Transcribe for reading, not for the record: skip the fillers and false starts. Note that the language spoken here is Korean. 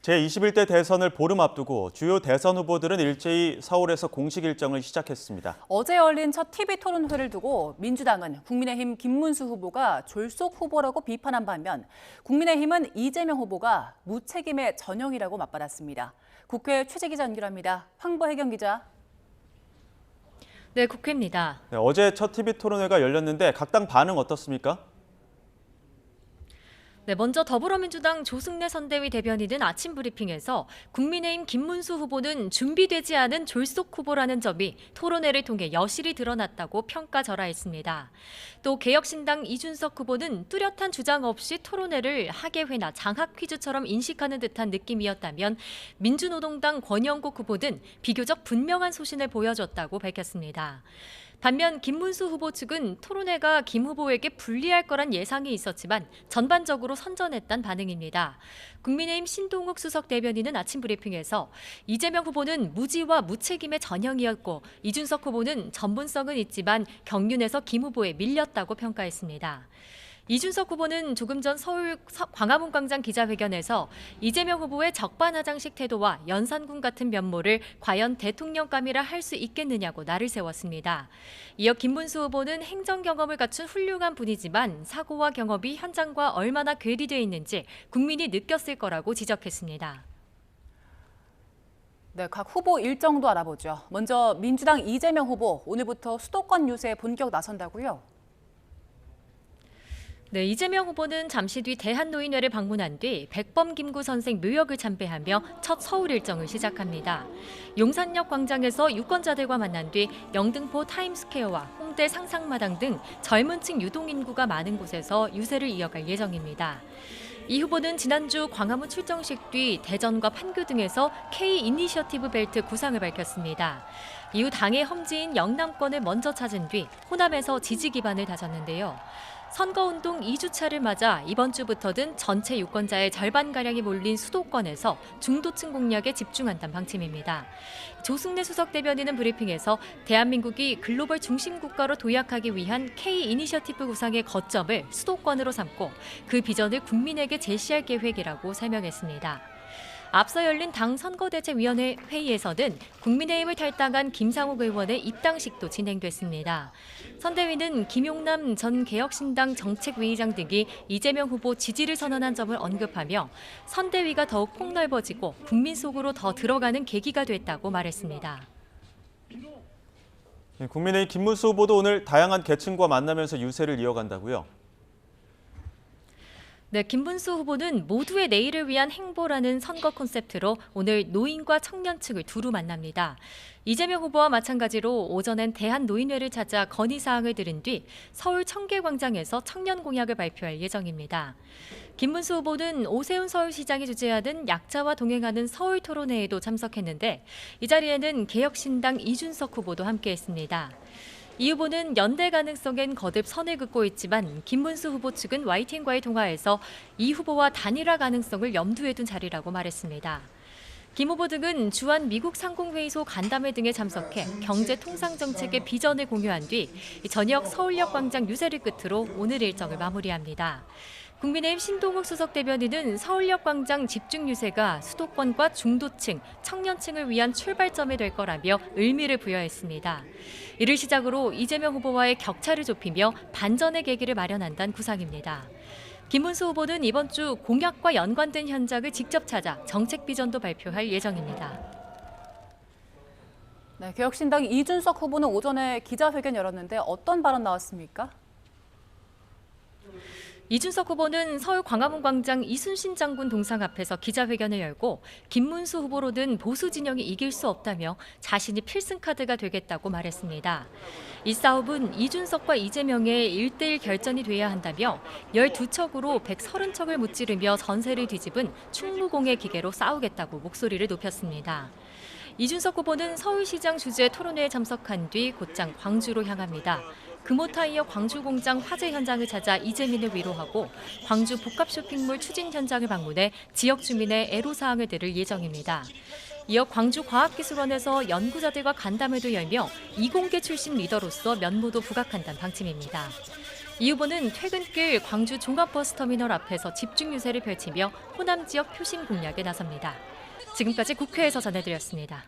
제21대 대선을 보름 앞두고 주요 대선 후보들은 일제히 서울에서 공식 일정을 시작했습니다. 어제 열린 첫 TV 토론회를 두고 민주당은 국민의힘 김문수 후보가 졸속 후보라고 비판한 반면 국민의힘은 이재명 후보가 무책임의 전형이라고 맞받았습니다. 국회 최재 기자 연결합니다. 황보혜경 기자. 네, 국회입니다. 어제 첫 TV 토론회가 열렸는데 각 당 반응 어떻습니까? 네, 먼저 더불어민주당 조승래 선대위 대변인은 아침 브리핑에서 국민의힘 김문수 후보는 준비되지 않은 졸속 후보라는 점이 토론회를 통해 여실히 드러났다고 평가절하했습니다. 또 개혁신당 이준석 후보는 뚜렷한 주장 없이 토론회를 학예회나 장학 퀴즈처럼 인식하는 듯한 느낌이었다면 민주노동당 권영국 후보는 비교적 분명한 소신을 보여줬다고 밝혔습니다. 반면 김문수 후보 측은 토론회가 김 후보에게 불리할 거란 예상이 있었지만 전반적으로 선전했다는 반응입니다. 국민의힘 신동욱 수석 대변인은 아침 브리핑에서 이재명 후보는 무지와 무책임의 전형이었고 이준석 후보는 전문성은 있지만 경륜에서 김 후보에 밀렸다고 평가했습니다. 이준석 후보는 조금 전 서울 광화문 광장 기자회견에서 이재명 후보의 적반하장식 태도와 연산군 같은 면모를 과연 대통령감이라 할 수 있겠느냐고 날을 세웠습니다. 이어 김문수 후보는 행정 경험을 갖춘 훌륭한 분이지만 사고와 경험이 현장과 얼마나 괴리되어 있는지 국민이 느꼈을 거라고 지적했습니다. 네, 각 후보 일정도 알아보죠. 먼저 민주당 이재명 후보 오늘부터 수도권 유세에 본격 나선다고요? 네, 이재명 후보는 잠시 뒤 대한노인회를 방문한 뒤 백범김구 선생 묘역을 참배하며 첫 서울 일정을 시작합니다. 용산역 광장에서 유권자들과 만난 뒤 영등포 타임스퀘어와 홍대 상상마당 등 젊은 층 유동인구가 많은 곳에서 유세를 이어갈 예정입니다. 이 후보는 지난주 광화문 출정식 뒤 대전과 판교 등에서 K-이니셔티브 벨트 구상을 밝혔습니다. 이후 당의 험지인 영남권을 먼저 찾은 뒤 호남에서 지지 기반을 다졌는데요. 선거운동 2주차를 맞아 이번 주부터는 전체 유권자의 절반가량이 몰린 수도권에서 중도층 공략에 집중한다는 방침입니다. 조승래 수석 대변인은 브리핑에서 대한민국이 글로벌 중심 국가로 도약하기 위한 K-이니셔티브 구상의 거점을 수도권으로 삼고 그 비전을 국민에게 제시할 계획이라고 설명했습니다. 앞서 열린 당 선거대책위원회 회의에서는 국민의힘을 탈당한 김상욱 의원의 입당식도 진행됐습니다. 선대위는 김용남 전 개혁신당 정책위의장 등이 이재명 후보 지지를 선언한 점을 언급하며 선대위가 더욱 폭넓어지고 국민 속으로 더 들어가는 계기가 됐다고 말했습니다. 국민의힘 김문수 후보도 오늘 다양한 계층과 만나면서 유세를 이어간다고요? 네, 김문수 후보는 모두의 내일을 위한 행보라는 선거 콘셉트로 오늘 노인과 청년층을 두루 만납니다. 이재명 후보와 마찬가지로 오전엔 대한노인회를 찾아 건의사항을 들은 뒤 서울 청계광장에서 청년 공약을 발표할 예정입니다. 김문수 후보는 오세훈 서울시장이 주재하는 약자와 동행하는 서울 토론회에도 참석했는데 이 자리에는 개혁신당 이준석 후보도 함께했습니다. 이 후보는 연대 가능성엔 거듭 선을 긋고 있지만 김문수 후보 측은 YTN과의 통화에서 이 후보와 단일화 가능성을 염두에 둔 자리라고 말했습니다. 김 후보 등은 주한 미국 상공회의소 간담회 등에 참석해 경제통상정책의 비전을 공유한 뒤 저녁 서울역 광장 유세를 끝으로 오늘 일정을 마무리합니다. 국민의힘 신동욱 수석 대변인은 서울역 광장 집중 유세가 수도권과 중도층, 청년층을 위한 출발점이 될 거라며 의미를 부여했습니다. 이를 시작으로 이재명 후보와의 격차를 좁히며 반전의 계기를 마련한다는 구상입니다. 김문수 후보는 이번 주 공약과 연관된 현장을 직접 찾아 정책 비전도 발표할 예정입니다. 네, 개혁신당 이준석 후보는 오전에 기자회견 열었는데 어떤 발언 나왔습니까? 이준석 후보는 서울 광화문 광장 이순신 장군 동상 앞에서 기자회견을 열고 김문수 후보로는 보수 진영이 이길 수 없다며 자신이 필승카드가 되겠다고 말했습니다. 이 싸움은 이준석과 이재명의 1대1 결전이 돼야 한다며 12척으로 130척을 무찌르며 전세를 뒤집은 충무공의 기계로 싸우겠다고 목소리를 높였습니다. 이준석 후보는 서울시장 주재 토론회에 참석한 뒤 곧장 광주로 향합니다. 금호타이어 광주공장 화재 현장을 찾아 이재민을 위로하고 광주 복합쇼핑몰 추진 현장을 방문해 지역 주민의 애로사항을 들을 예정입니다. 이어 광주과학기술원에서 연구자들과 간담회도 열며 이공계 출신 리더로서 면모도 부각한다는 방침입니다. 이 후보는 퇴근길 광주 종합버스터미널 앞에서 집중 유세를 펼치며 호남 지역 표심 공략에 나섭니다. 지금까지 국회에서 전해드렸습니다.